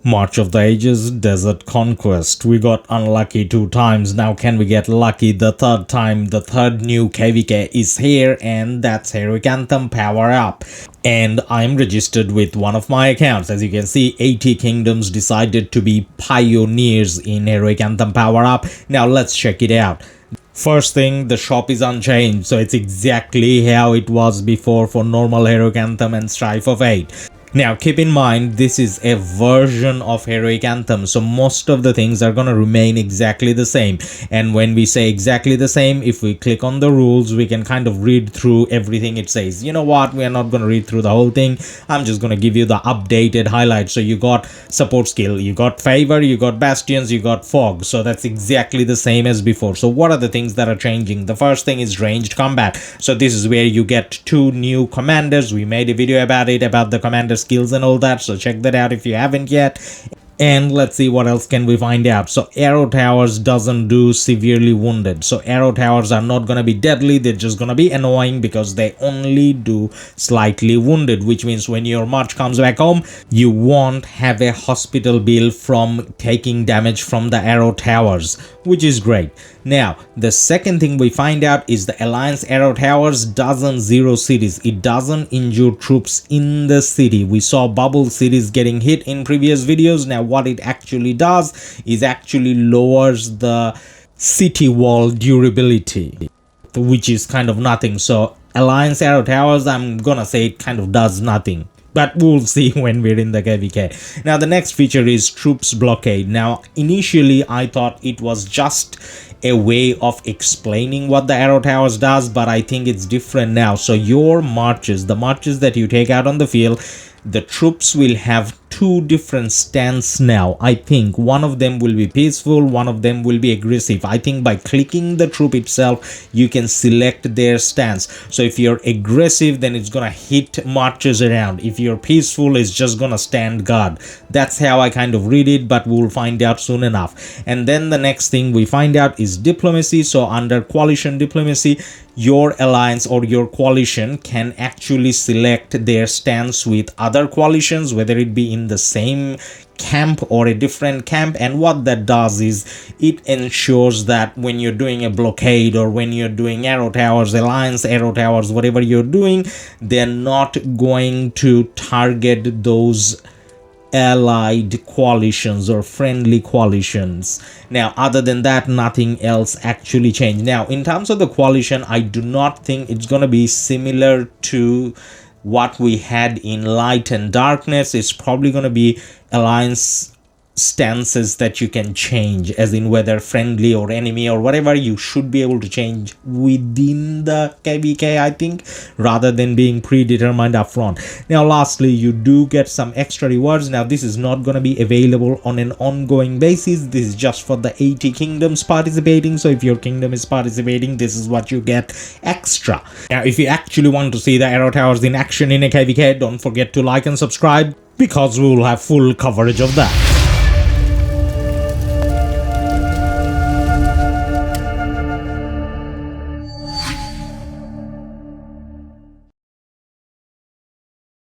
March of the Ages, Desert Conquest. We got unlucky 2 times. Now can we get lucky the 3rd time? The 3rd new KvK is here, and that's Heroic Anthem Power Up. And I'm registered with one of my accounts. As you can see, 80 kingdoms decided to be pioneers in Heroic Anthem Power Up. Now let's check it out. First thing, the shop is unchanged, so it's exactly how it was before for normal Heroic Anthem and Strife of 8. Now keep in mind, this is a version of Heroic Anthem, so most of the things are gonna remain exactly the same. And when we say exactly the same, if we click on the rules, we can kind of read through everything it says. You know what, we are not gonna read through the whole thing. I'm just gonna give you the updated highlights. So you got support skill, you got favor, you got bastions, you got fog, so that's exactly the same as before. So what are the things that are changing? The first thing is ranged combat. So this is where you get 2 new commanders. We made a video about it, about the commander skills and all that, so check that out if you haven't yet. And let's see what else can we find out. So arrow towers doesn't do severely wounded. So arrow towers are not gonna be deadly, they're just gonna be annoying because they only do slightly wounded, which means when your march comes back home, you won't have a hospital bill from taking damage from the arrow towers, which is great. Now the second thing we find out is the Alliance arrow towers doesn't zero cities. It doesn't injure troops in the city. We saw bubble cities getting hit in previous videos. Now what it actually does is actually lowers the city wall durability, which is kind of nothing. So Alliance arrow towers, I'm gonna say it kind of does nothing, but we'll see when we're in the KvK. Now the next feature is troops blockade. Now initially I thought it was just a way of explaining what the arrow towers does, but I think it's different now. So your marches, the marches that you take out on the field, the troops will have 2 different stances now. I think one of them will be peaceful, one of them will be aggressive. I think by clicking the troop itself, you can select their stance. So if you're aggressive, then it's gonna hit marches around. If you're peaceful, it's just gonna stand guard. That's how I kind of read it, but we'll find out soon enough. And then the next thing we find out is diplomacy. So under coalition diplomacy, your alliance or your coalition can actually select their stance with other coalitions, whether it be in the same camp or a different camp. And what that does is it ensures that when you're doing a blockade or when you're doing arrow towers, alliance arrow towers, whatever you're doing, they're not going to target those allied coalitions or friendly coalitions. Now other than that, nothing else actually changed. Now in terms of the coalition, I do not think it's gonna be similar to what we had in light and darkness. It's probably gonna be alliance stances that you can change, as in whether friendly or enemy or whatever, you should be able to change within the KvK, I think, rather than being predetermined up front. Now lastly, you do get some extra rewards. Now this is not going to be available on an ongoing basis. This is just for the 80 kingdoms participating. So if your kingdom is participating, this is what you get extra. Now if you actually want to see the arrow towers in action in a KvK, don't forget to like and subscribe, because we will have full coverage of that.